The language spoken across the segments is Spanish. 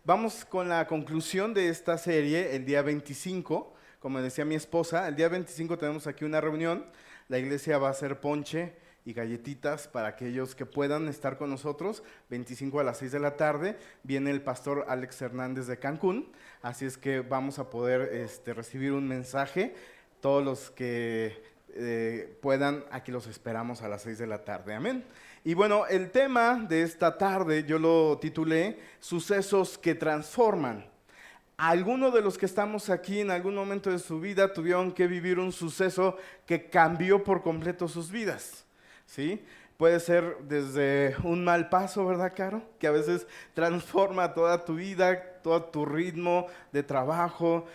vamos con la conclusión de esta serie el día 25. Como decía mi esposa, el día 25 tenemos aquí una reunión. La iglesia va a hacer ponche y galletitas para aquellos que puedan estar con nosotros. 25 a las 6 de la tarde viene el pastor Alex Hernández de Cancún, así es que vamos a poder recibir un mensaje. Todos los que puedan, aquí los esperamos a las 6 de la tarde, amén. Y bueno, el tema de esta tarde yo lo titulé Sucesos que transforman. Algunos de los que estamos aquí en algún momento de su vida tuvieron que vivir un suceso que cambió por completo sus vidas, ¿sí? Puede ser desde un mal paso, ¿verdad, Caro? Que a veces transforma toda tu vida, todo tu ritmo de trabajo,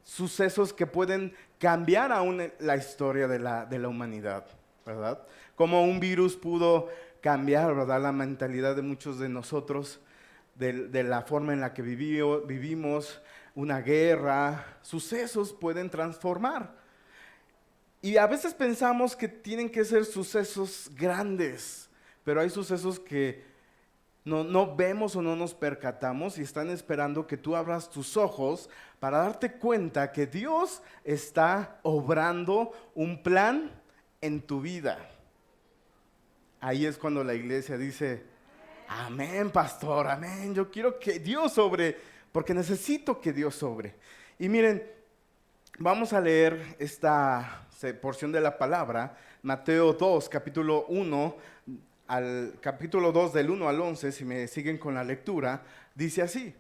sucesos que pueden cambiar aún la historia de la humanidad, ¿verdad? Como un virus pudo cambiar, ¿verdad?, la mentalidad de muchos de nosotros, de la forma en la que vivimos, una guerra, sucesos pueden transformar. Y a veces pensamos que tienen que ser sucesos grandes, pero hay sucesos que no vemos o no nos percatamos y están esperando que tú abras tus ojos para darte cuenta que Dios está obrando un plan en tu vida. Ahí es cuando la iglesia dice: amén, pastor, amén. Yo quiero que Dios obre, porque necesito que Dios obre. Y miren, vamos a leer esta porción de la palabra, Mateo 2, capítulo 1, al capítulo 2 del 1 al 11, si me siguen con la lectura, dice así: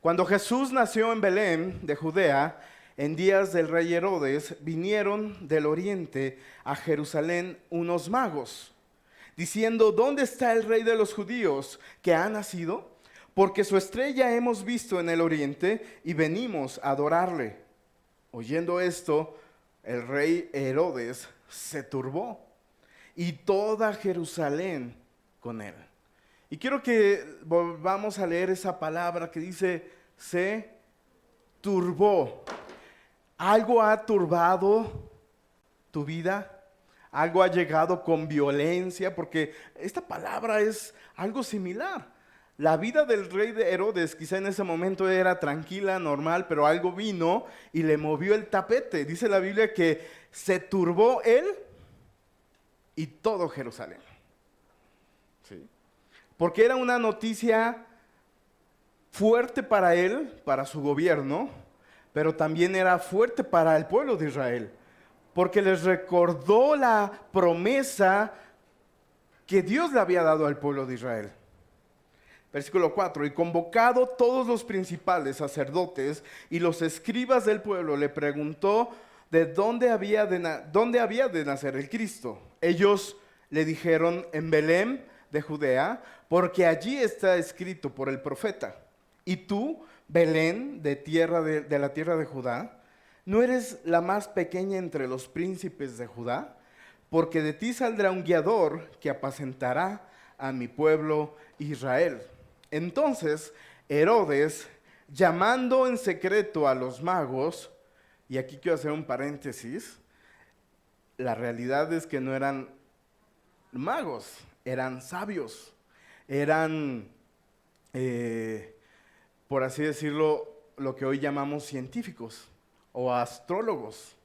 Cuando Jesús nació en Belén de Judea, en días del rey Herodes, vinieron del oriente a Jerusalén unos magos, diciendo: ¿dónde está el rey de los judíos que ha nacido? Porque su estrella hemos visto en el oriente y venimos a adorarle. Oyendo esto, el rey Herodes se turbó y toda Jerusalén con él. Y quiero que volvamos a leer esa palabra que dice: se turbó. ¿Algo ha turbado tu vida? ¿Algo ha llegado con violencia? Porque esta palabra es algo similar. La vida del rey de Herodes quizá en ese momento era tranquila, normal, pero algo vino y le movió el tapete. Dice la Biblia que se turbó él y todo Jerusalén. ¿Sí? Porque era una noticia fuerte para él, para su gobierno, pero también era fuerte para el pueblo de Israel, porque les recordó la promesa que Dios le había dado al pueblo de Israel. Versículo 4, y convocado todos los principales sacerdotes y los escribas del pueblo, le preguntó de dónde había de nacer el Cristo. Ellos le dijeron: en Belén de Judea, porque allí está escrito por el profeta: y tú, Belén, de la tierra de Judá, ¿no eres la más pequeña entre los príncipes de Judá? Porque de ti saldrá un guiador que apacentará a mi pueblo Israel. Entonces Herodes, llamando en secreto a los magos, y aquí quiero hacer un paréntesis, la realidad es que no eran magos, eran sabios, eran, por así decirlo, lo que hoy llamamos científicos o astrólogos.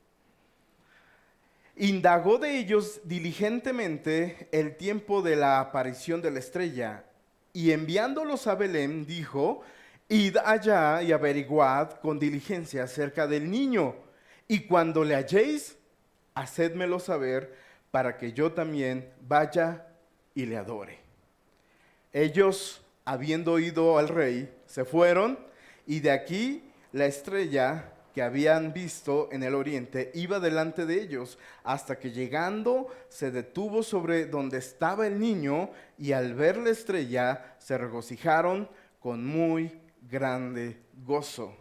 Indagó de ellos diligentemente el tiempo de la aparición de la estrella, y enviándolos a Belén dijo: id allá y averiguad con diligencia acerca del niño, y cuando le halléis, hacédmelo saber, para que yo también vaya y le adore. Ellos, habiendo oído al rey, se fueron, y de aquí la estrella que habían visto en el oriente iba delante de ellos, hasta que llegando se detuvo sobre donde estaba el niño, y al ver la estrella se regocijaron con muy grande gozo.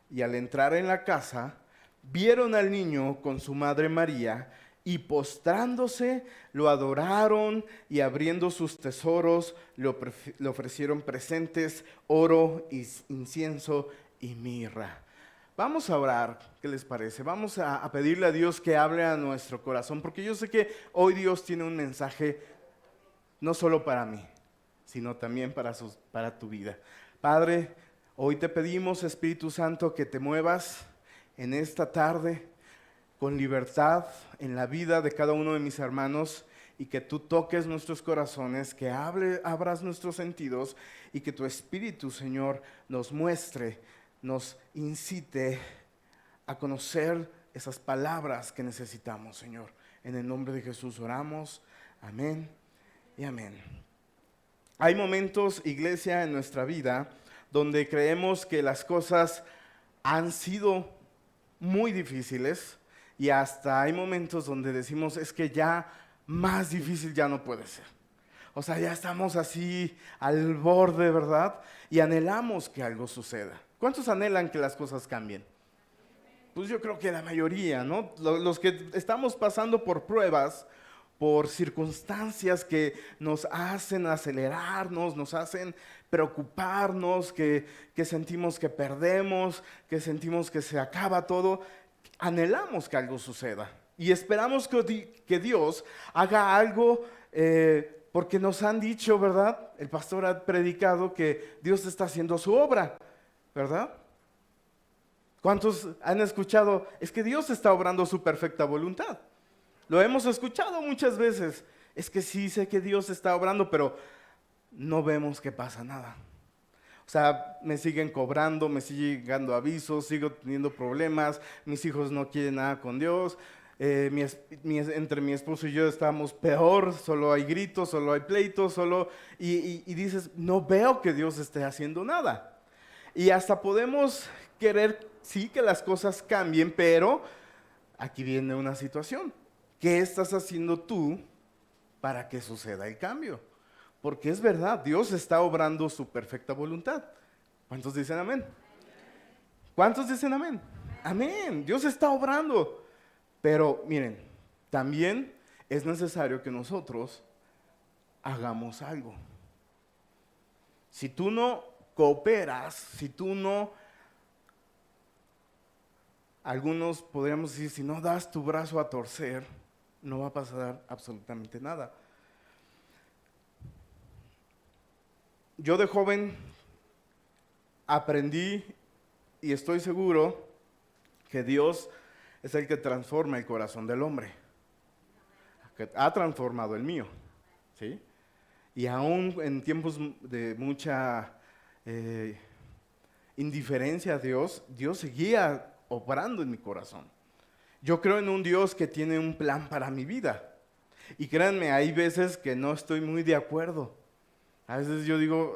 Y al entrar en la casa, vieron al niño con su madre María, y postrándose lo adoraron, y abriendo sus tesoros le ofrecieron presentes: oro, incienso y mirra. Vamos a orar, ¿qué les parece? Vamos a pedirle a Dios que hable a nuestro corazón, porque yo sé que hoy Dios tiene un mensaje no solo para mí, sino también para tu vida. Padre, hoy te pedimos, Espíritu Santo, que te muevas en esta tarde con libertad en la vida de cada uno de mis hermanos y que tú toques nuestros corazones, que abras nuestros sentidos y que tu Espíritu, Señor, nos muestre, nos incite a conocer esas palabras que necesitamos, Señor. En el nombre de Jesús oramos. Amén y amén. Hay momentos, iglesia, en nuestra vida donde creemos que las cosas han sido muy difíciles y hasta hay momentos donde decimos, es que ya más difícil ya no puede ser. O sea, ya estamos así al borde, ¿verdad? Y anhelamos que algo suceda. ¿Cuántos anhelan que las cosas cambien? Pues yo creo que la mayoría, ¿no? Los que estamos pasando por pruebas, por circunstancias que nos hacen acelerarnos, nos hacen preocuparnos, que sentimos que perdemos, que sentimos que se acaba todo, anhelamos que algo suceda. Y esperamos que Dios haga algo, porque nos han dicho, ¿verdad? El pastor ha predicado que Dios está haciendo su obra, ¿verdad? ¿Cuántos han escuchado? Es que Dios está obrando su perfecta voluntad. Lo hemos escuchado muchas veces. Es que sí sé que Dios está obrando, pero no vemos que pasa nada. O sea, me siguen cobrando, me siguen llegando avisos, sigo teniendo problemas, mis hijos no quieren nada con Dios, entre mi esposo y yo estamos peor, solo hay gritos, solo hay pleitos, y dices, no veo que Dios esté haciendo nada. Y hasta podemos querer, sí, que las cosas cambien, pero aquí viene una situación. ¿Qué estás haciendo tú para que suceda el cambio? Porque es verdad, Dios está obrando su perfecta voluntad. ¿Cuántos dicen amén? ¿Cuántos dicen amén? Amén. Dios está obrando. Pero miren, también es necesario que nosotros hagamos algo. Si tú no cooperas, si tú no, algunos podríamos decir, si no das tu brazo a torcer, no va a pasar absolutamente nada. Yo de joven aprendí y estoy seguro que Dios es el que transforma el corazón del hombre, que ha transformado el mío, ¿sí? Y aún en tiempos de mucha indiferencia a Dios, Dios seguía operando en mi corazón. Yo creo en un Dios que tiene un plan para mi vida. Y créanme, hay veces que no estoy muy de acuerdo. A veces yo digo,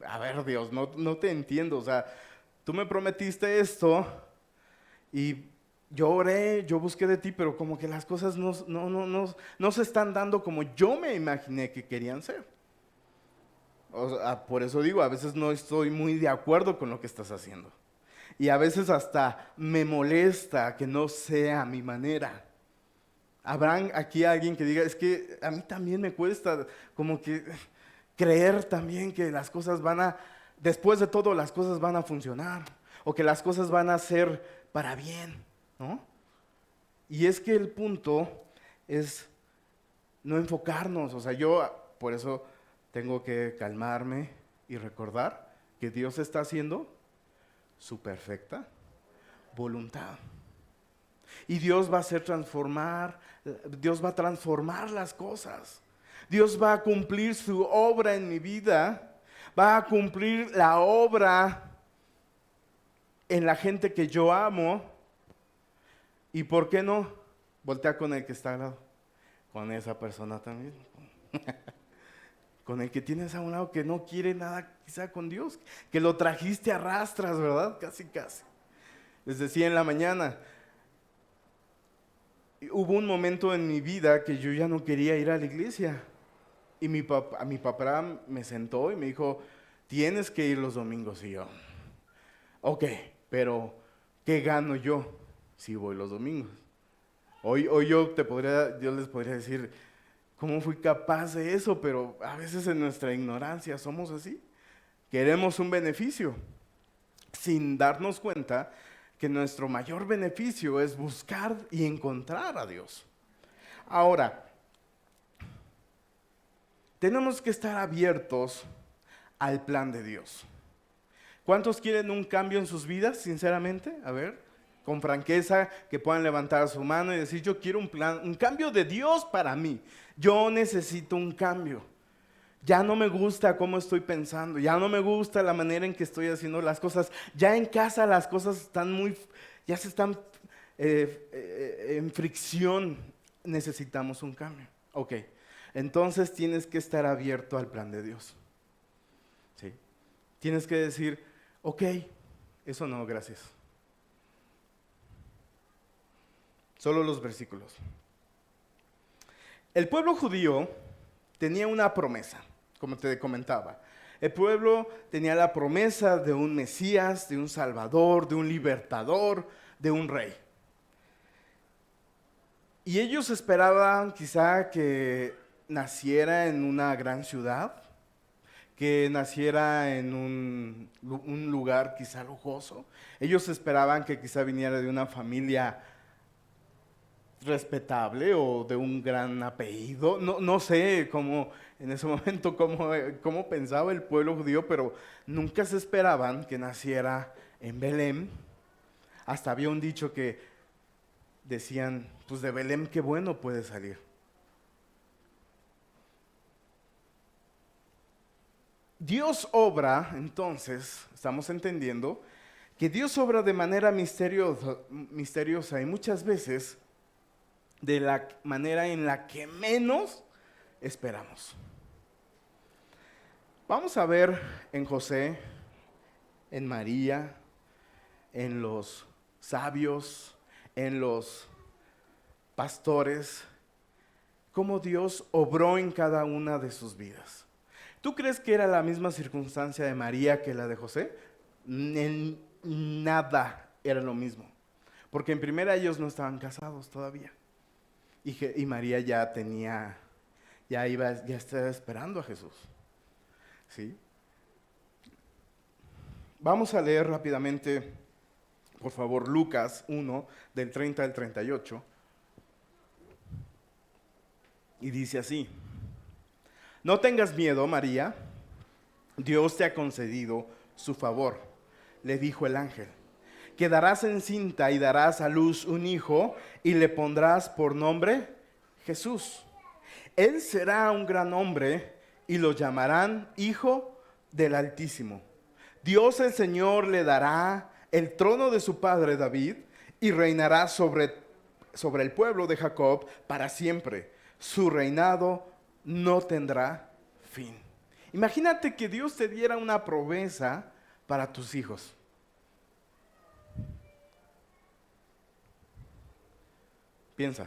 a ver Dios, no te entiendo. O sea, tú me prometiste esto y yo oré, yo busqué de ti, pero como que las cosas no se están dando como yo me imaginé que querían ser. O sea, por eso digo, a veces no estoy muy de acuerdo con lo que estás haciendo. Y a veces hasta me molesta que no sea a mi manera. ¿Habrá aquí alguien que diga, es que a mí también me cuesta como que creer también que las cosas después de todo las cosas van a funcionar, o que las cosas van a ser para bien, ¿no? Y es que el punto es no enfocarnos, o sea, yo por eso tengo que calmarme y recordar que Dios está haciendo su perfecta voluntad. Y Dios va a Dios va a transformar las cosas. Dios va a cumplir su obra en mi vida, va a cumplir la obra en la gente que yo amo. ¿Y por qué no? Voltea con el que está al lado, con esa persona también. Con el que tienes a un lado que no quiere nada quizá con Dios, que lo trajiste a rastras, ¿verdad? Casi. Les decía en la mañana, hubo un momento en mi vida que yo ya no quería ir a la iglesia. Y mi papá me sentó y me dijo, tienes que ir los domingos. Y yo, ok, pero ¿qué gano yo si voy los domingos? Hoy yo les podría decir, ¿cómo fui capaz de eso? Pero a veces en nuestra ignorancia somos así. Queremos un beneficio, sin darnos cuenta que nuestro mayor beneficio es buscar y encontrar a Dios. Ahora, tenemos que estar abiertos al plan de Dios. ¿Cuántos quieren un cambio en sus vidas, sinceramente? A ver, con franqueza, que puedan levantar su mano y decir, yo quiero un cambio de Dios para mí. Yo necesito un cambio. Ya no me gusta cómo estoy pensando, ya no me gusta la manera en que estoy haciendo las cosas. Ya en casa las cosas ya se están en fricción. Necesitamos un cambio. Ok, entonces tienes que estar abierto al plan de Dios. ¿Sí? Tienes que decir, ok, eso no, gracias. Solo los versículos. El pueblo judío tenía una promesa, como te comentaba. El pueblo tenía la promesa de un Mesías, de un Salvador, de un libertador, de un rey. Y ellos esperaban quizá que naciera en una gran ciudad, que naciera en un lugar quizá lujoso. Ellos esperaban que quizá viniera de una familia respetable o de un gran apellido. No sé cómo en ese momento cómo pensaba el pueblo judío, pero nunca se esperaban que naciera en Belén. Hasta había un dicho que decían, pues de Belén qué bueno puede salir. Dios obra, entonces, estamos entendiendo que Dios obra de manera misteriosa y muchas veces de la manera en la que menos esperamos. Vamos a ver en José, en María, en los sabios, en los pastores, cómo Dios obró en cada una de sus vidas. ¿Tú crees que era la misma circunstancia de María que la de José? En nada era lo mismo, porque en primera ellos no estaban casados todavía. Y María ya estaba esperando a Jesús. ¿Sí? Vamos a leer rápidamente, por favor, Lucas 1, del 30 al 38. Y dice así: no tengas miedo, María, Dios te ha concedido su favor, le dijo el ángel. Quedarás encinta y darás a luz un hijo y le pondrás por nombre Jesús. Él será un gran hombre y lo llamarán Hijo del Altísimo. Dios el Señor le dará el trono de su padre David y reinará sobre el pueblo de Jacob para siempre. Su reinado no tendrá fin. Imagínate que Dios te diera una promesa para tus hijos. Piensa,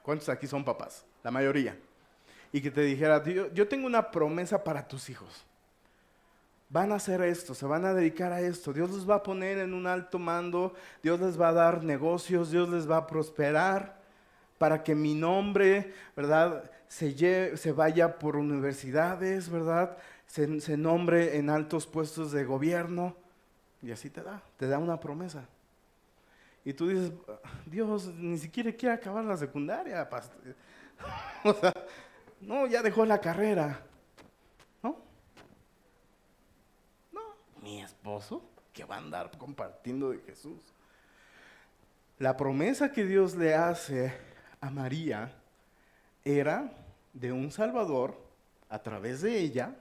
¿cuántos aquí son papás? La mayoría. Y que te dijera, yo tengo una promesa para tus hijos. Van a hacer esto, se van a dedicar a esto. Dios los va a poner en un alto mando, Dios les va a dar negocios, Dios les va a prosperar para que mi nombre, ¿verdad?, se vaya por universidades, ¿verdad?, se nombre en altos puestos de gobierno. Y así te da una promesa. Y tú dices, Dios, ni siquiera quiere acabar la secundaria, pastor. O sea, no, ya dejó la carrera. ¿No? No, mi esposo, que va a andar compartiendo de Jesús. La promesa que Dios le hace a María era de un Salvador a través de ella,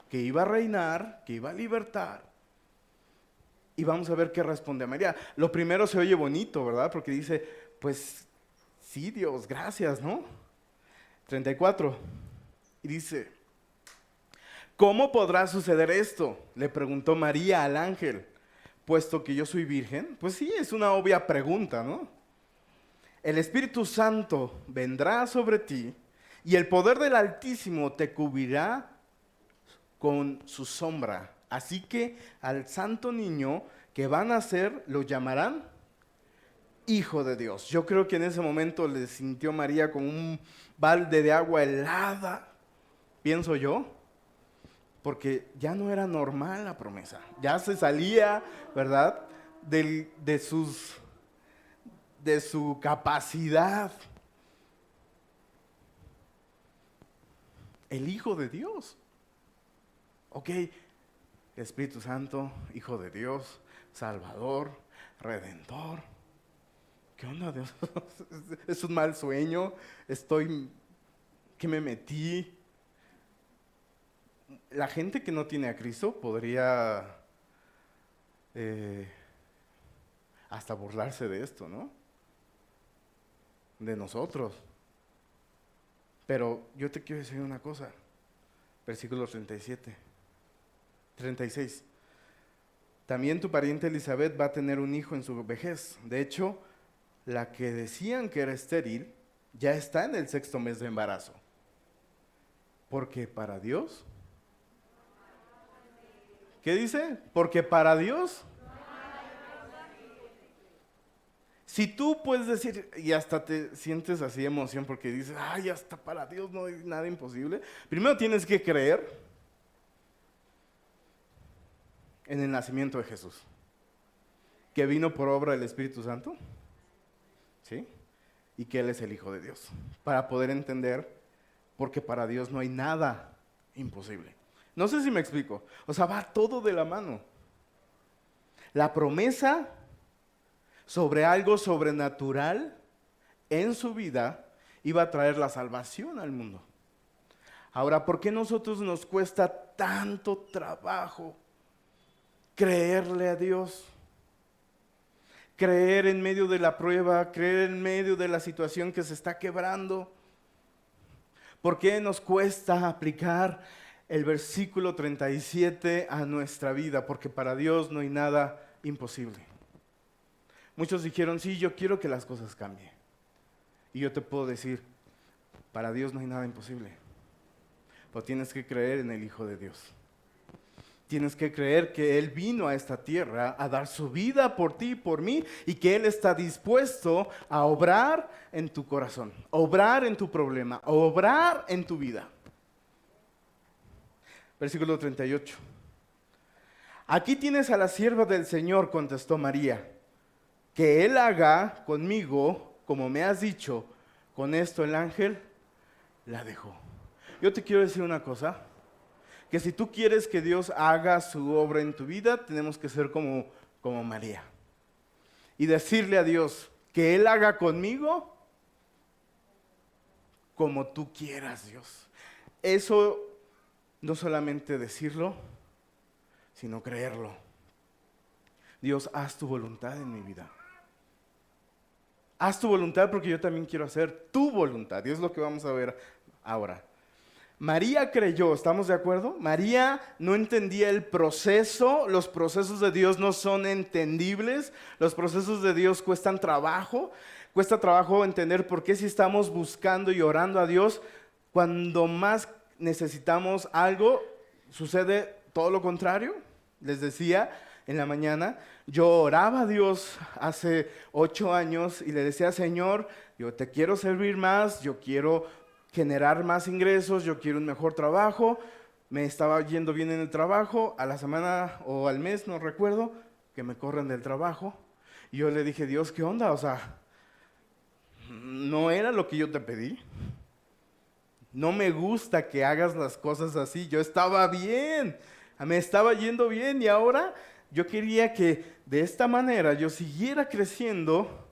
que iba a reinar, que iba a libertar. Y vamos a ver qué responde María. Lo primero se oye bonito, ¿verdad? Porque dice, pues sí, Dios, gracias, ¿no? 34. Y dice, ¿cómo podrá suceder esto?, le preguntó María al ángel, puesto que yo soy virgen. Pues sí, es una obvia pregunta, ¿no? El Espíritu Santo vendrá sobre ti y el poder del Altísimo te cubrirá con su sombra. Así que al santo niño que va a nacer lo llamarán Hijo de Dios. Yo creo que en ese momento le sintió María como un balde de agua helada, pienso yo, porque ya no era normal la promesa. Ya se salía, ¿verdad?, de su capacidad. el Hijo de Dios. Ok, Espíritu Santo, Hijo de Dios, Salvador, Redentor. ¿Qué onda, Dios? ¿Es un mal sueño? ¿Qué me metí? La gente que no tiene a Cristo podría hasta burlarse de esto, ¿no? De nosotros. Pero yo te quiero decir una cosa. Versículo 36. También tu pariente Elizabeth va a tener un hijo en su vejez. De hecho, la que decían que era estéril ya está en el 6º mes de embarazo. Porque para Dios, ¿qué dice? Porque para Dios, si tú puedes decir, y hasta te sientes así emoción porque dices, ay, hasta para Dios no hay nada imposible. Primero tienes que creer en el nacimiento de Jesús, que vino por obra del Espíritu Santo, ¿sí? Y que Él es el Hijo de Dios, para poder entender, porque para Dios no hay nada imposible. No sé si me explico, o sea, va todo de la mano. La promesa sobre algo sobrenatural en su vida iba a traer la salvación al mundo. Ahora, ¿por qué a nosotros nos cuesta tanto trabajo creerle a Dios? Creer en medio de la prueba, creer en medio de la situación que se está quebrando. ¿Por qué nos cuesta aplicar el versículo 37 a nuestra vida? Porque para Dios no hay nada imposible. Muchos dijeron, sí, yo quiero que las cosas cambien. Y yo te puedo decir, para Dios no hay nada imposible. Pero tienes que creer en el Hijo de Dios. Tienes que creer que Él vino a esta tierra a dar su vida por ti y por mí, y que Él está dispuesto a obrar en tu corazón, obrar en tu problema, obrar en tu vida. Versículo 38. Aquí tienes a la sierva del Señor, contestó María. Que Él haga conmigo como me has dicho. Con esto el ángel la dejó. Yo te quiero decir una cosa. Que si tú quieres que Dios haga su obra en tu vida, tenemos que ser como María. Y decirle a Dios, que Él haga conmigo como tú quieras, Dios. Eso no solamente decirlo, sino creerlo. Dios, haz tu voluntad en mi vida. Haz tu voluntad porque yo también quiero hacer tu voluntad. Y es lo que vamos a ver ahora. María creyó, ¿estamos de acuerdo? María no entendía el proceso, los procesos de Dios no son entendibles, los procesos de Dios cuesta trabajo entender por qué si estamos buscando y orando a Dios, cuando más necesitamos algo, sucede todo lo contrario. Les decía en la mañana, yo oraba a Dios hace 8 años y le decía, Señor, yo te quiero servir más, yo quiero generar más ingresos, yo quiero un mejor trabajo, me estaba yendo bien en el trabajo, a la semana o al mes, no recuerdo, que me corren del trabajo, y yo le dije, Dios, ¿qué onda? O sea, no era lo que yo te pedí, no me gusta que hagas las cosas así, yo estaba bien, me estaba yendo bien, y ahora yo quería que de esta manera yo siguiera creciendo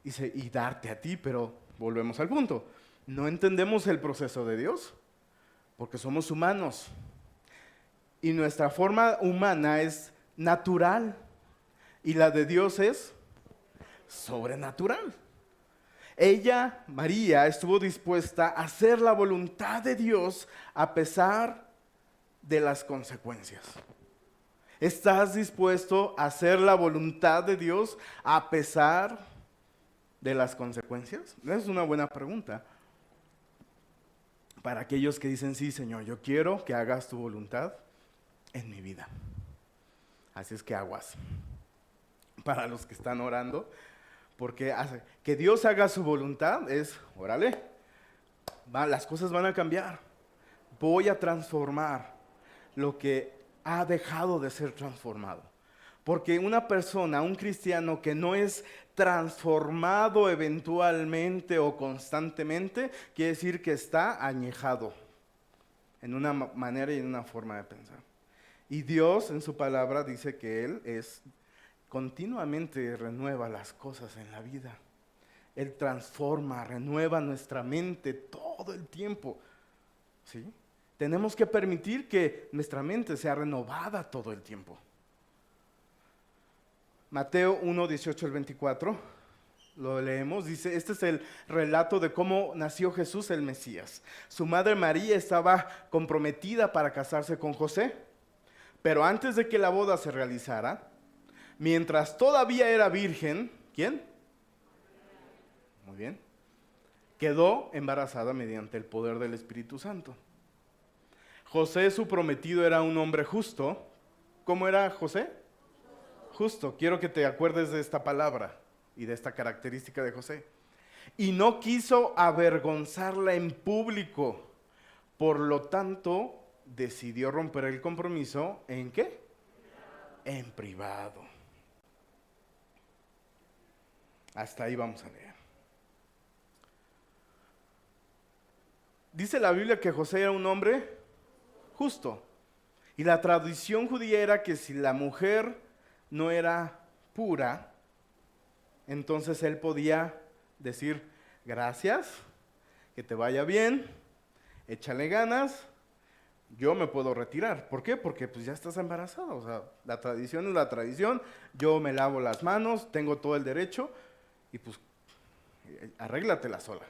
y darte a ti, pero volvemos al punto. No entendemos el proceso de Dios porque somos humanos y nuestra forma humana es natural y la de Dios es sobrenatural. Ella, María, estuvo dispuesta a hacer la voluntad de Dios a pesar de las consecuencias. ¿Estás dispuesto a hacer la voluntad de Dios a pesar de las consecuencias? Esa es una buena pregunta. Para aquellos que dicen, sí, Señor, yo quiero que hagas tu voluntad en mi vida. Así es que aguas. Para los que están orando, porque que Dios haga su voluntad es, órale, las cosas van a cambiar. Voy a transformar lo que ha dejado de ser transformado. Porque una persona, un cristiano que no es transformado eventualmente o constantemente, quiere decir que está añejado en una manera y en una forma de pensar. Y Dios en su palabra dice que Él continuamente renueva las cosas en la vida. Él transforma, renueva nuestra mente todo el tiempo. ¿Sí? Tenemos que permitir que nuestra mente sea renovada todo el tiempo. Mateo 1, 18 al 24, lo leemos, dice, este es el relato de cómo nació Jesús el Mesías. Su madre María estaba comprometida para casarse con José, pero antes de que la boda se realizara, mientras todavía era virgen, ¿quién? Muy bien. Quedó embarazada mediante el poder del Espíritu Santo. José, su prometido, era un hombre justo. ¿Cómo era José? Justo. Quiero que te acuerdes de esta palabra y de esta característica de José. Y no quiso avergonzarla en público. Por lo tanto, decidió romper el compromiso. ¿En qué? En privado. Hasta ahí vamos a leer. Dice la Biblia que José era un hombre justo. Y la tradición judía era que si la mujer no era pura, entonces él podía decir, gracias, que te vaya bien, échale ganas, yo me puedo retirar. ¿Por qué? Porque pues ya estás embarazada. O sea, la tradición es la tradición, yo me lavo las manos, tengo todo el derecho y pues arréglatela sola.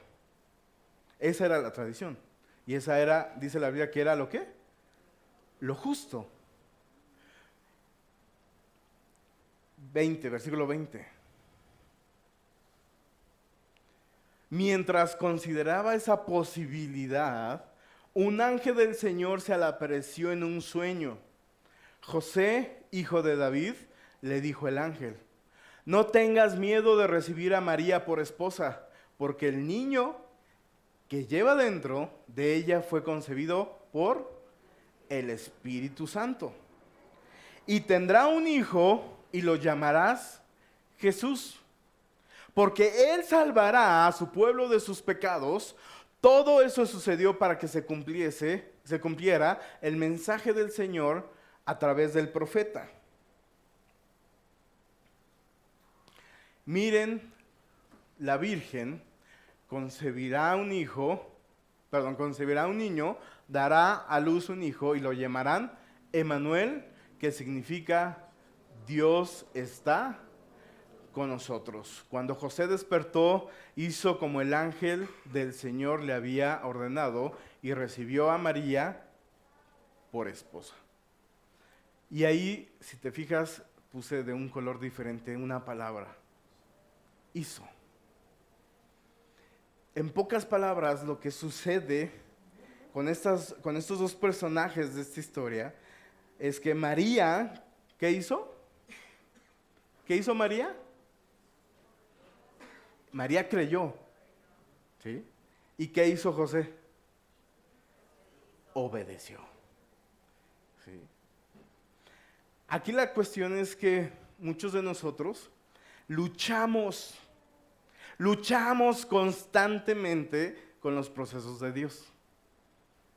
Esa era la tradición. Y esa era, dice la Biblia, que era lo qué? Lo justo. 20, versículo 20. Mientras consideraba esa posibilidad, un ángel del Señor se le apareció en un sueño. José, hijo de David, le dijo el ángel, no tengas miedo de recibir a María por esposa, porque el niño que lleva dentro de ella fue concebido por el Espíritu Santo. Y tendrá un hijo y lo llamarás Jesús, porque él salvará a su pueblo de sus pecados. Todo eso sucedió para que se cumpliera el mensaje del Señor a través del profeta. Miren, la Virgen concebirá un niño, dará a luz un hijo y lo llamarán Emmanuel, que significa Dios está con nosotros. Cuando José despertó, hizo como el ángel del Señor le había ordenado y recibió a María por esposa. Y ahí, si te fijas, puse de un color diferente una palabra. Hizo. En pocas palabras, lo que sucede con estos dos personajes de esta historia es que María, ¿qué hizo? ¿Qué hizo María? María creyó. ¿Sí? ¿Y qué hizo José? Obedeció. ¿Sí? Aquí la cuestión es que muchos de nosotros luchamos constantemente con los procesos de Dios.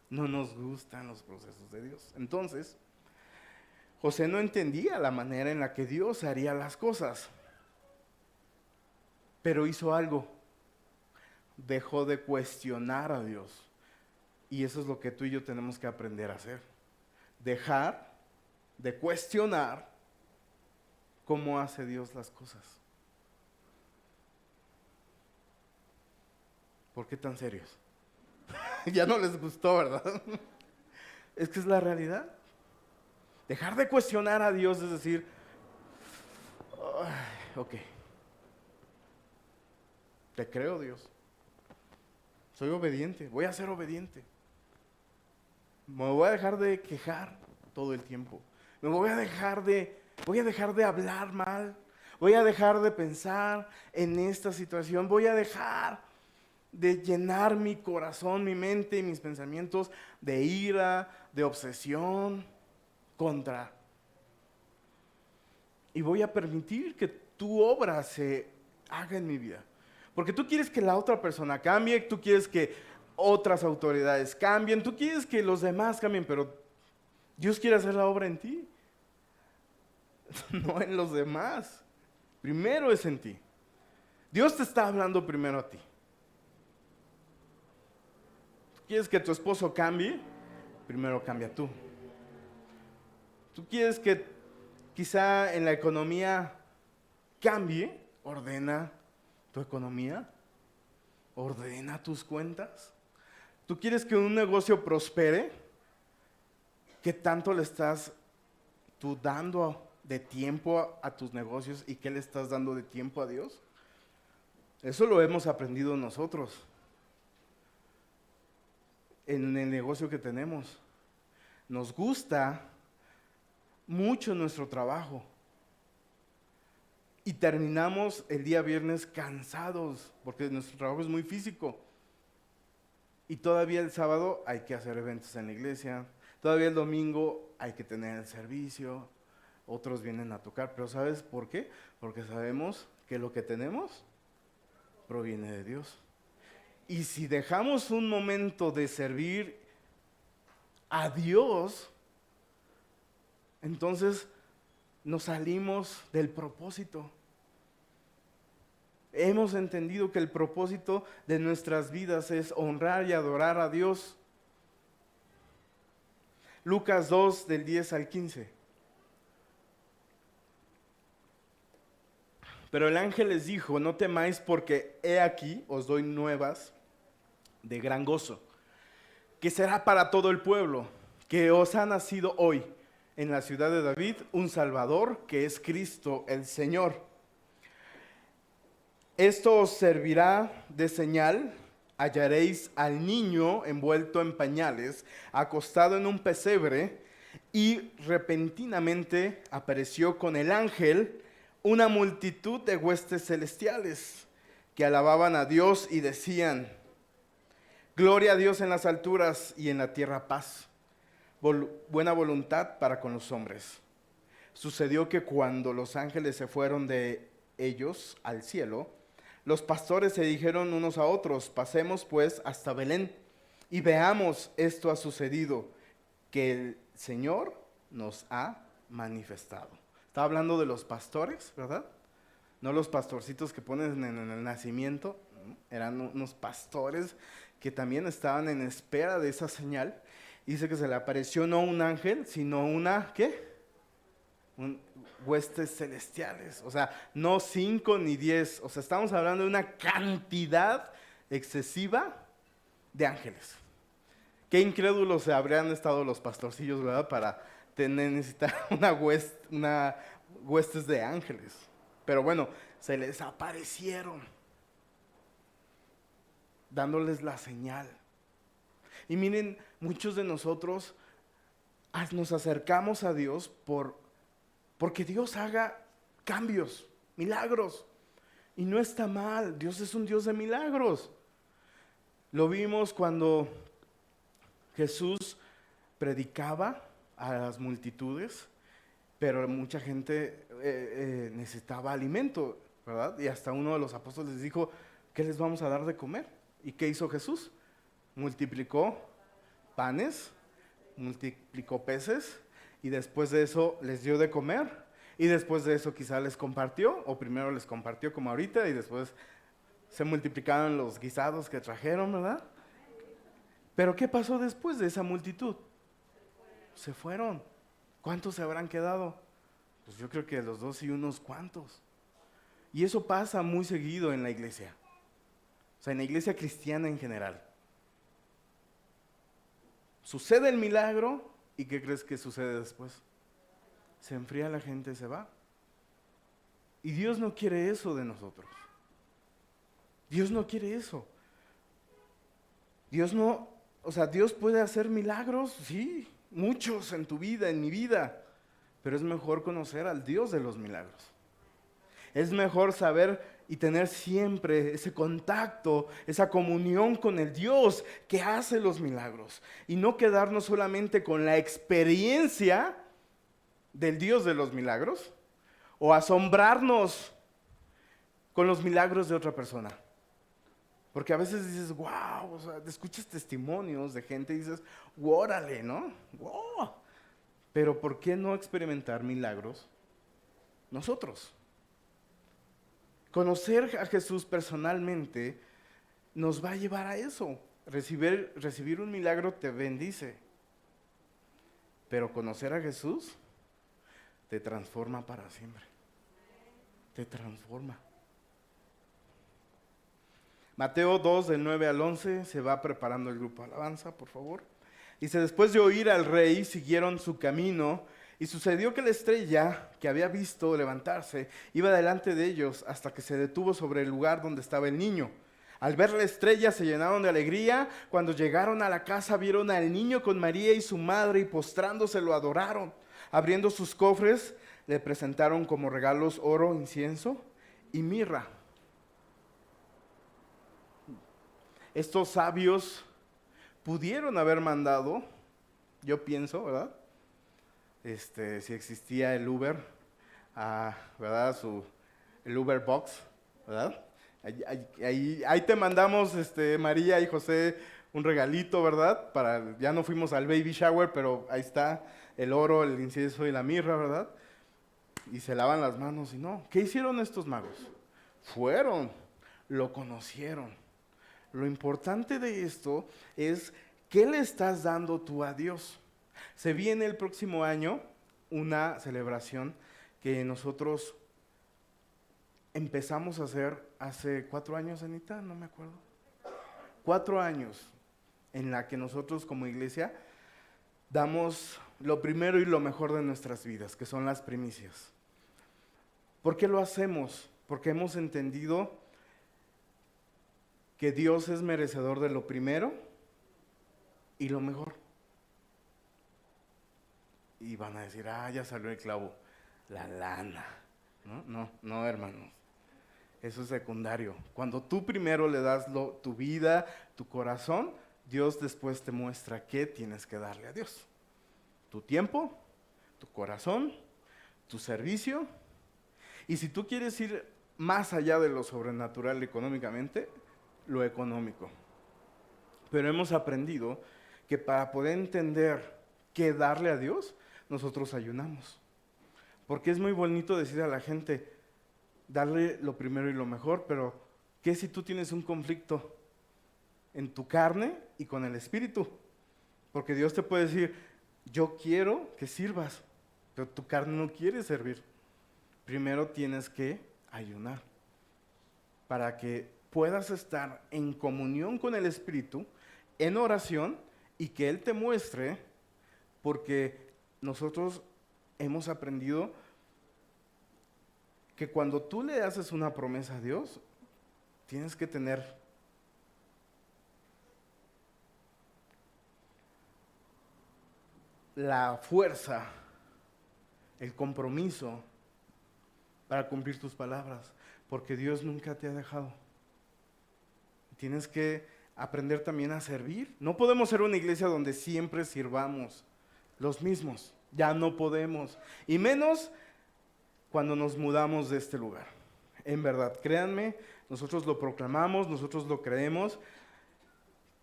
No nos gustan los procesos de Dios. Entonces, José no entendía la manera en la que Dios haría las cosas, pero hizo algo. Dejó de cuestionar a Dios. Y eso es lo que tú y yo tenemos que aprender a hacer. Dejar de cuestionar cómo hace Dios las cosas. ¿Por qué tan serios? Ya no les gustó, ¿verdad? Es que es la realidad. Dejar de cuestionar a Dios es decir, ok, te creo, Dios. Soy obediente, voy a ser obediente. Me voy a dejar de quejar todo el tiempo. Voy a dejar de hablar mal. Voy a dejar de pensar en esta situación. Voy a dejar de llenar mi corazón, mi mente y mis pensamientos de ira, de obsesión contra. y voy a permitir que tu obra se haga en mi vida. Porque tú quieres que la otra persona cambie, tú quieres que otras autoridades cambien, tú quieres que los demás cambien, pero Dios quiere hacer la obra en ti, no en los demás. Primero es en ti. Dios te está hablando primero a ti. ¿Tú quieres que tu esposo cambie? Primero cambia tú. ¿Tú quieres que quizá en la economía cambie? Ordena tu economía. Ordena tus cuentas. ¿Tú quieres que un negocio prospere? ¿Qué tanto le estás tú dando de tiempo a tus negocios y qué le estás dando de tiempo a Dios? Eso lo hemos aprendido nosotros en el negocio que tenemos. Nos gusta mucho nuestro trabajo y terminamos el día viernes cansados porque nuestro trabajo es muy físico. Y todavía el sábado hay que hacer eventos en la iglesia, todavía el domingo hay que tener el servicio, otros vienen a tocar, pero ¿sabes por qué? Porque sabemos que lo que tenemos proviene de Dios. Y si dejamos un momento de servir a Dios, entonces nos salimos del propósito. Hemos entendido que el propósito de nuestras vidas es honrar y adorar a Dios. Lucas 2, del 10 al 15. Pero el ángel les dijo: no temáis, porque he aquí os doy nuevas de gran gozo, que será para todo el pueblo, que os ha nacido hoy en la ciudad de David un Salvador, que es Cristo el Señor. Esto os servirá de señal: hallaréis al niño envuelto en pañales, acostado en un pesebre. Y repentinamente apareció con el ángel una multitud de huestes celestiales, que alababan a Dios y decían: gloria a Dios en las alturas y en la tierra paz, buena voluntad para con los hombres. Sucedió que cuando los ángeles se fueron de ellos al cielo, los pastores se dijeron unos a otros: pasemos pues hasta Belén y veamos esto ha sucedido, que el Señor nos ha manifestado. Estaba hablando de los pastores, ¿verdad? No los pastorcitos que ponen en el nacimiento, eran unos pastores que también estaban en espera de esa señal. Dice que se le apareció no un ángel, sino una, ¿qué? Huestes celestiales, o sea, no 5 ni 10, o sea, estamos hablando de una cantidad excesiva de ángeles. Qué incrédulos se habrían estado los pastorcillos, ¿verdad? Para necesitar una huestes de ángeles. Pero bueno, se les aparecieron, dándoles la señal. Y miren, muchos de nosotros nos acercamos a Dios porque Dios haga cambios, milagros. Y no está mal, Dios es un Dios de milagros. Lo vimos cuando Jesús predicaba a las multitudes, pero mucha gente necesitaba alimento, ¿verdad? Y hasta uno de los apóstoles les dijo: ¿qué les vamos a dar de comer? ¿Y qué hizo Jesús? Multiplicó panes, multiplicó peces, y después de eso les dio de comer, y después de eso quizá les compartió, o primero les compartió como ahorita, y después se multiplicaron los guisados que trajeron, ¿verdad? Pero ¿qué pasó después de esa multitud? Se fueron. ¿Cuántos se habrán quedado? Pues yo creo que los 2 y unos cuantos. Y eso pasa muy seguido en la iglesia. O sea, en la iglesia cristiana en general. Sucede el milagro, ¿y qué crees que sucede después? Se enfría la gente y se va. Y Dios no quiere eso de nosotros. Dios no quiere eso. Dios no, o sea, Dios puede hacer milagros, sí, muchos en tu vida, en mi vida, pero es mejor conocer al Dios de los milagros. Es mejor saber y tener siempre ese contacto, esa comunión con el Dios que hace los milagros. Y no quedarnos solamente con la experiencia del Dios de los milagros, o asombrarnos con los milagros de otra persona. Porque a veces dices, wow, o sea, escuchas testimonios de gente y dices, órale, ¿no? Wow. Pero ¿por qué no experimentar milagros nosotros? Conocer a Jesús personalmente nos va a llevar a eso. Recibir un milagro te bendice. Pero conocer a Jesús te transforma para siempre. Te transforma. Mateo 2, del 9 al 11, se va preparando el grupo de alabanza, por favor. Dice, después de oír al rey, siguieron su camino, y sucedió que la estrella que había visto levantarse iba delante de ellos hasta que se detuvo sobre el lugar donde estaba el niño. Al ver la estrella se llenaron de alegría. Cuando llegaron a la casa vieron al niño con María y su madre y postrándose lo adoraron. Abriendo sus cofres le presentaron como regalos oro, incienso y mirra. Estos sabios pudieron haber mandado, yo pienso, ¿verdad? Si existía el Uber, ¿verdad? El Uber Box, ¿verdad? Ahí te mandamos, María y José, un regalito, ¿verdad? Ya no fuimos al baby shower, pero ahí está el oro, el incienso y la mirra, ¿verdad? Y se lavan las manos y no. ¿Qué hicieron estos magos? Fueron, lo conocieron. Lo importante de esto es, ¿qué le estás dando tú a Dios? Se viene el próximo año una celebración que nosotros empezamos a hacer hace 4 años, Anita, no me acuerdo. 4 años en la que nosotros como iglesia damos lo primero y lo mejor de nuestras vidas, que son las primicias. ¿Por qué lo hacemos? Porque hemos entendido que Dios es merecedor de lo primero y lo mejor. Y van a decir, ya salió el clavo, la lana. No, hermanos. Eso es secundario. Cuando tú primero le das tu vida, tu corazón, Dios después te muestra qué tienes que darle a Dios. Tu tiempo, tu corazón, tu servicio. Y si tú quieres ir más allá de lo sobrenatural económicamente, lo económico. Pero hemos aprendido que para poder entender qué darle a Dios, nosotros ayunamos. Porque es muy bonito decir a la gente, darle lo primero y lo mejor, pero ¿qué si tú tienes un conflicto en tu carne y con el espíritu? Porque Dios te puede decir, yo quiero que sirvas, pero tu carne no quiere servir. Primero tienes que ayunar para que puedas estar en comunión con el Espíritu, en oración, y que Él te muestre, porque nosotros hemos aprendido que cuando tú le haces una promesa a Dios, tienes que tener la fuerza, el compromiso para cumplir tus palabras, porque Dios nunca te ha dejado. Tienes que aprender también a servir. No podemos ser una iglesia donde siempre sirvamos los mismos. Ya no podemos. Y menos cuando nos mudamos de este lugar. En verdad, créanme, nosotros lo proclamamos, nosotros lo creemos,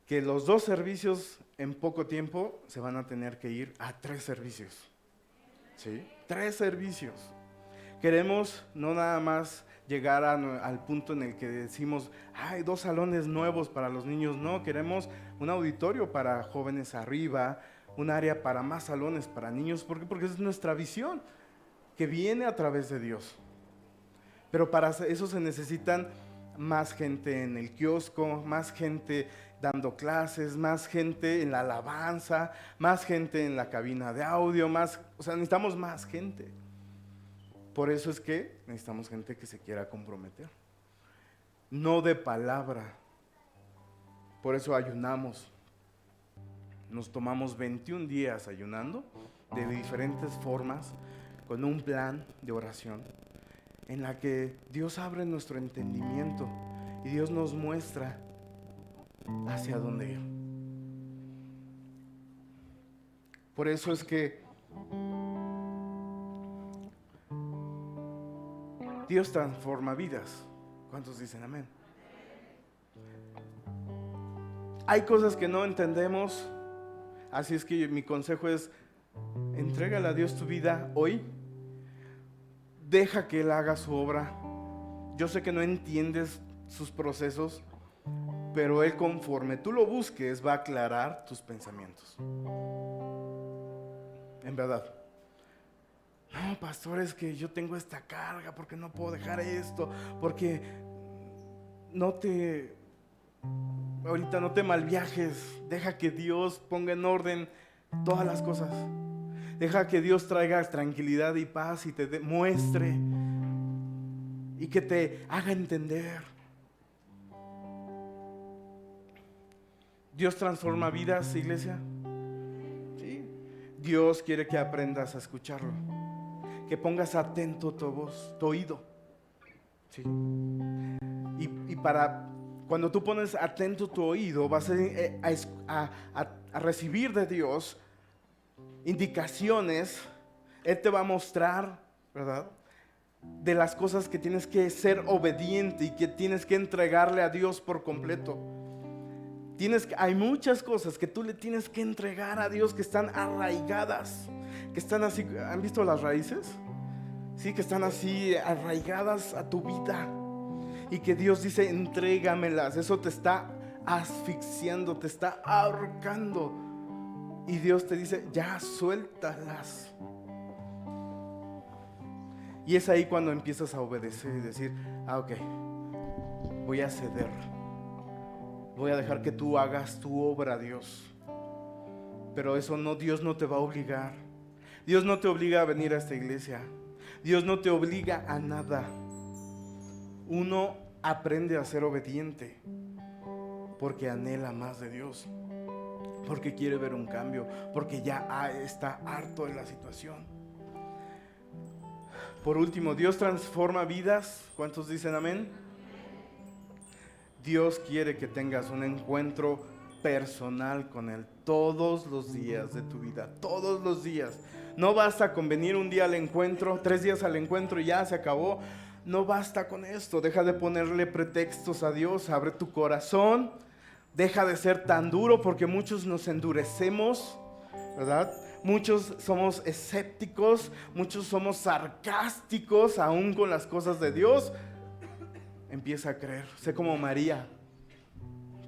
que los 2 servicios en poco tiempo se van a tener que ir a 3 servicios. ¿Sí? 3 servicios. Queremos no nada más llegar al punto en el que decimos, hay 2 salones nuevos para los niños. No, queremos un auditorio para jóvenes arriba, un área para más salones para niños. ¿Por qué? Porque esa es nuestra visión, que viene a través de Dios. Pero para eso se necesitan más gente en el kiosco, más gente dando clases, más gente en la alabanza, más gente en la cabina de audio, necesitamos más gente. Por eso es que necesitamos gente que se quiera comprometer. No de palabra. Por eso ayunamos. Nos tomamos 21 días ayunando de diferentes formas, con un plan de oración, en la que Dios abre nuestro entendimiento y Dios nos muestra hacia dónde ir. Por eso es que Dios transforma vidas. ¿Cuántos dicen amén? Hay cosas que no entendemos, así es que mi consejo es: entrégale a Dios tu vida hoy. Deja que Él haga su obra. Yo sé que no entiendes sus procesos, pero Él, conforme tú lo busques, va a aclarar tus pensamientos. En verdad. No, pastor, es que yo tengo esta carga, porque no puedo dejar esto, porque ahorita no te malviajes. Deja que Dios ponga en orden todas las cosas. Deja que Dios traiga tranquilidad y paz y te demuestre y que te haga entender. Dios transforma vidas, iglesia. ¿Sí? Dios quiere que aprendas a escucharlo, que pongas atento tu voz, tu oído. ¿Sí? Y para cuando tú pones atento tu oído, vas a recibir de Dios indicaciones. Él te va a mostrar, ¿verdad?, de las cosas que tienes que ser obediente y que tienes que entregarle a Dios por completo. Hay muchas cosas que tú le tienes que entregar a Dios, que están arraigadas, que están así. ¿Han visto las raíces? Sí, que están así arraigadas a tu vida, y que Dios dice: entrégamelas. Eso te está asfixiando, te está ahorcando, y Dios te dice: ya, suéltalas. Y es ahí cuando empiezas a obedecer y decir: ok, voy a ceder, voy a dejar que tú hagas tu obra, Dios. Pero eso no, Dios no te va a obligar. Dios no te obliga a venir a esta iglesia. Dios no te obliga a nada. Uno aprende a ser obediente porque anhela más de Dios, porque quiere ver un cambio, porque ya está harto de la situación. Por último, Dios transforma vidas. ¿Cuántos dicen amén? Dios quiere que tengas un encuentro personal con Él todos los días de tu vida, todos los días. No basta con venir un día al encuentro, 3 días al encuentro y ya se acabó. No basta con esto. Deja de ponerle pretextos a Dios. Abre tu corazón. Deja de ser tan duro, porque muchos nos endurecemos, ¿verdad? Muchos somos escépticos, muchos somos sarcásticos aún con las cosas de Dios. Empieza a creer. Sé como María.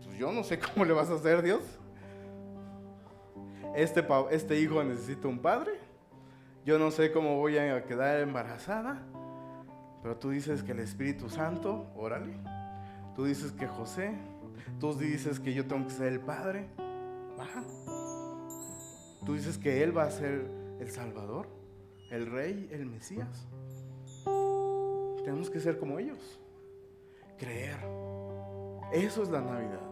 Pues yo no sé cómo le vas a hacer, Dios. Este hijo necesita un padre. Yo no sé cómo voy a quedar embarazada. Pero tú dices que el Espíritu Santo, órale. Tú dices que José. Tú dices que yo tengo que ser el padre. Baja. Tú dices que Él va a ser el Salvador, el Rey, el Mesías. Tenemos que ser como ellos. Creer. Eso es la Navidad.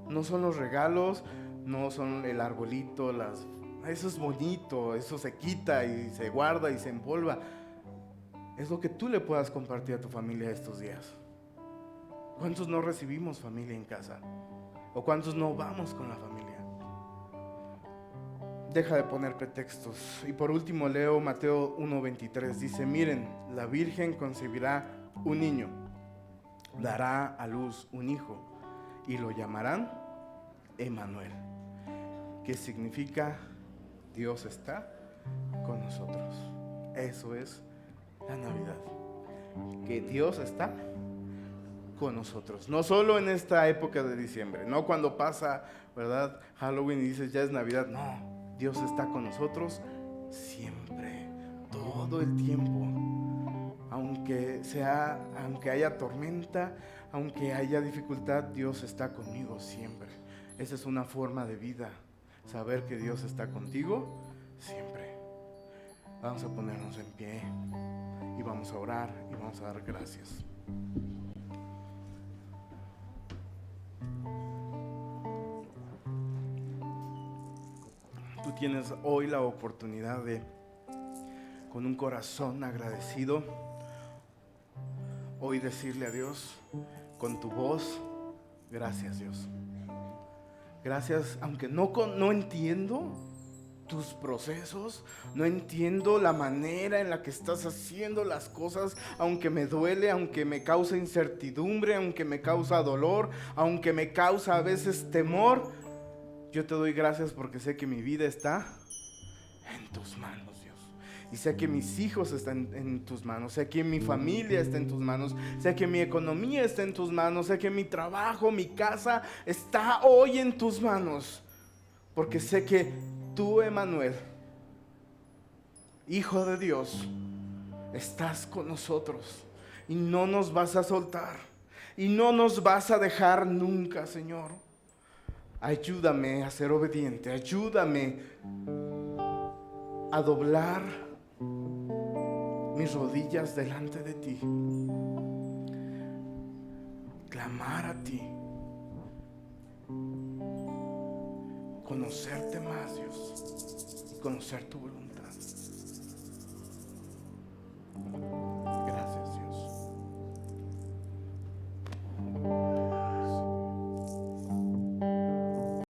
No son los regalos, no son el arbolito, eso es bonito, eso se quita y se guarda y se empolva. Es lo que tú le puedas compartir a tu familia estos días. ¿Cuántos no recibimos familia en casa? ¿O cuántos no vamos con la familia? Deja de poner pretextos. Y por último leo Mateo 1:23. Dice: miren, la Virgen concebirá un niño, dará a luz un hijo, y lo llamarán Emmanuel, que significa Dios está con nosotros. Eso es la Navidad, que Dios está con nosotros. No solo en esta época de diciembre, no cuando pasa, ¿verdad?, Halloween y dices ya es Navidad. No, Dios está con nosotros siempre, todo el tiempo. Aunque haya tormenta, aunque haya dificultad, Dios está conmigo siempre. Esa es una forma de vida, saber que Dios está contigo siempre. Vamos a ponernos en pie y vamos a orar y vamos a dar gracias. Tú tienes hoy la oportunidad de, con un corazón agradecido, hoy decirle a Dios con tu voz: gracias, Dios. Gracias, aunque no entiendo, tus procesos, no entiendo la manera en la que estás haciendo las cosas, aunque me duele, aunque me causa incertidumbre, aunque me causa dolor, aunque me causa a veces temor. Yo te doy gracias porque sé que mi vida está en tus manos, Dios. Y sé que mis hijos están en tus manos, sé que mi familia está en tus manos, sé que mi economía está en tus manos, sé que mi trabajo, mi casa está hoy en tus manos. Porque sé que tú, Emmanuel, Hijo de Dios, estás con nosotros y no nos vas a soltar y no nos vas a dejar nunca, Señor. Ayúdame a ser obediente, ayúdame a doblar mis rodillas delante de ti, clamar a ti, conocerte más, Dios, y conocer tu voluntad.